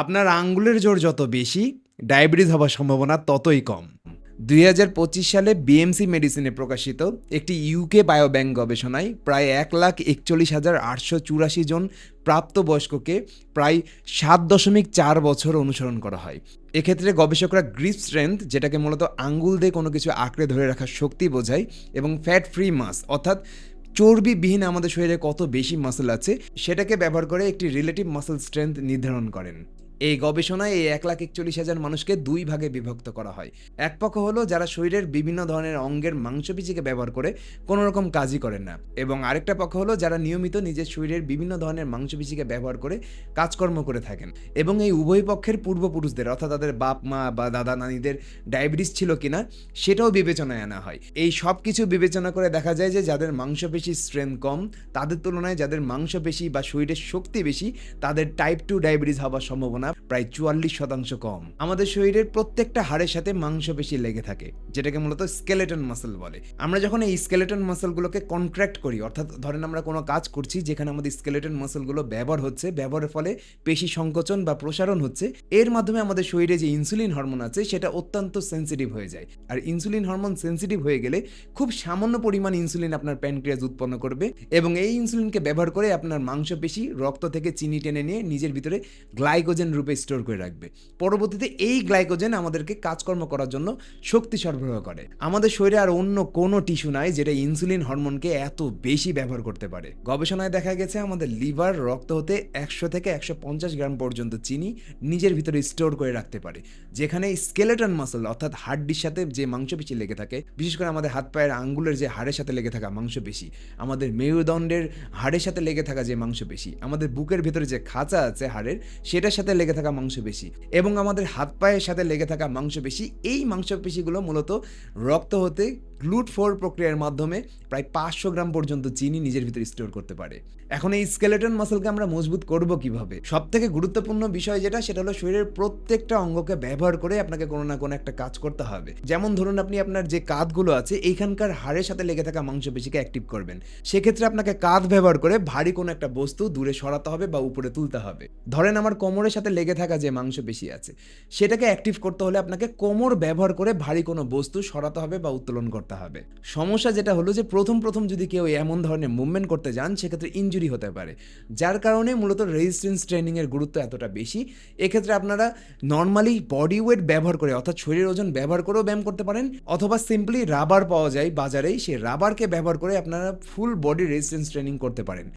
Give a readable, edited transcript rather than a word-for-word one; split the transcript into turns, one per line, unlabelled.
আপনার আঙ্গুলের জোর যত বেশি, ডায়াবেটিস হবার সম্ভাবনা ততই কম। ২০২৫ সালে বিএমসি মেডিসিনে প্রকাশিত একটি ইউকে বায়োব্যাংক গবেষণায় প্রায় ১,৪১,৮৮৪ জন প্রাপ্তবয়স্ককে প্রায় ৭.৪ বছর অনুসরণ করা হয়। এক্ষেত্রে গবেষকরা গ্রিপ স্ট্রেংথ, যেটাকে মূলত আঙ্গুল দিয়ে কোনো কিছু আঁকড়ে ধরে রাখার শক্তি বোঝায়, এবং ফ্যাট ফ্রি মাস অর্থাৎ চর্বিবিহীন আমাদের শরীরে কত বেশি মাসল আছে সেটাকে ব্যবহার করে একটি রিলেটিভ মাসল স্ট্রেংথ নির্ধারণ করেন। এই গবেষণায় এই ১,৪১,০০০ মানুষকে দুই ভাগে বিভক্ত করা হয়। এক পক্ষ হলো যারা শরীরের বিভিন্ন ধরনের অঙ্গের মাংসপেশিকে ব্যবহার করে কোনো রকম কাজই করেন না, এবং আরেকটা পক্ষ হলো যারা নিয়মিত নিজের শরীরের বিভিন্ন ধরনের মাংসপেশিকে ব্যবহার করে কাজকর্ম করে থাকেন। এবং এই উভয় পক্ষের পূর্বপুরুষদের অর্থাৎ তাদের বাপ মা বা দাদা নানিদের ডায়াবেটিস ছিল কিনা সেটাও বিবেচনায় আনা হয়। এই সব কিছু বিবেচনা করে দেখা যায় যে যাদের মাংসপেশির স্ট্রেংথ কম তাদের তুলনায় যাদের মাংসপেশি বা শরীরের শক্তি বেশি তাদের টাইপ 2 ডায়াবেটিস হওয়ার সম্ভাবনা প্রায় ৪৪% কম। আমাদের শরীরের প্রত্যেকটা হাড়ের সাথে মাংসপেশি লেগে থাকে, যেটাকে মূলত স্কেলেটন মাসল বলে। আমরা যখন এই স্কেলেটন মাসলগুলোকে কন্ট্রাক্ট করি, অর্থাৎ ধরেন আমরা কোনো কাজ করছি যেখানে আমাদের স্কেলেটন মাসলগুলো ব্যবহার হচ্ছে, ব্যবহারের ফলে পেশি সংকোচন বা প্রসারণ হচ্ছে, এর মাধ্যমে আমাদের শরীরে যে ইনসুলিন হরমোন আছে সেটা অত্যন্ত সেন্সিটিভ হয়ে যায়। আর ইনসুলিন হরমোন সেন্সিটিভ হয়ে গেলে খুব সামান্য পরিমাণ ইনসুলিন আপনার প্যানক্রিয়াস উৎপন্ন করবে, এবং এই ইনসুলিনকে ব্যবহার করে আপনার মাংসপেশি রক্ত থেকে চিনি টেনে নিয়ে নিজের ভিতরে গ্লাইকোজেন রূপে স্টোর করে রাখবে। পরবর্তীতে এই গ্লাইকোজেন আমাদেরকে কাজকর্ম করার জন্য শক্তি সরবরাহ করে। আমাদের শরীরে আর অন্য কোনো টিস্যু নাই যেটা ইনসুলিন হরমোনকে এত বেশি ব্যবহার করতে পারে। গবেষণায় দেখা গেছে আমাদের লিভার রক্ত হতে ১০০ থেকে ১৫০ গ্রাম পর্যন্ত চিনি নিজের ভিতরে স্টোর করে রাখতে পারে, যেখানে স্কেলেটন মাসল অর্থাৎ হাড্ডির সাথে যে মাংসপেশি লেগে থাকে, বিশেষ করে আমাদের হাত পায়ের আঙ্গুলের যে হাড়ের সাথে লেগে থাকা মাংসপেশি, আমাদের মেরুদণ্ডের হাড়ের সাথে লেগে থাকা যে মাংসপেশি, আমাদের বুকের ভিতরে যে খাঁচা আছে হাড়ের সেটার সাথে লেগে থাকা মাংসপেশি, এবং আমাদের হাত পায়ের সাথে লেগে থাকা মাংসপেশি, এই মাংসপেশিগুলো মূলত রক্ত হতে গ্লুট-4 প্রক্রিয়ার মাধ্যমে প্রায় ৫০০ গ্রাম পর্যন্ত চিনি নিজের ভিতরে স্টোর করতে পারে। এখন এই স্কেলেটন মাসলকে আমরা মজবুত করব কিভাবে? সবথেকে গুরুত্বপূর্ণ বিষয় সেটা হলো শরীরের প্রত্যেকটা অঙ্গকে ব্যবহার করে আপনাকে কোনো না কোনো একটা কাজ করতে হবে। যেমন ধরুন আপনি আপনার যে কাঁধগুলো আছে এইখানকার হাড়ের সাথে লেগে থাকা মাংসপেশিকে অ্যাক্টিভ করবেন। সেক্ষেত্রে আপনাকে কাঁধ ব্যবহার করে ভারী কোনো একটা বস্তু দূরে সরাতে হবে বা উপরে তুলতে হবে। ধরেন আমার কোমরের সাথে লেগে থাকা যে মাংসপেশি আছে সেটাকে অ্যাক্টিভ করতে হলে আপনাকে কোমর ব্যবহার করে ভারী কোনো বস্তু সরাতে হবে বা উত্তোলন করতে হবে। সমস্যা যেটা হলো যে প্রথম যদি কেউ এমন ধরনের মুভমেন্ট করতে যান সেক্ষেত্রে ইনজুরি হতে পারে, যার কারণে মূলত রেজিস্ট্যান্স ট্রেনিং এর গুরুত্ব এতটা বেশি। এক্ষেত্রে আপনারা নর্মালি বডি ওয়েট ব্যবহার করে অর্থাৎ শরীরের ওজন ব্যবহার করেও ব্যায়াম করতে পারেন, অথবা সিম্পলি রাবার পাওয়া যায় বাজারেই, সেই রাবারকে ব্যবহার করে আপনারা ফুল বডি রেজিস্ট্যান্স ট্রেনিং করতে পারেন।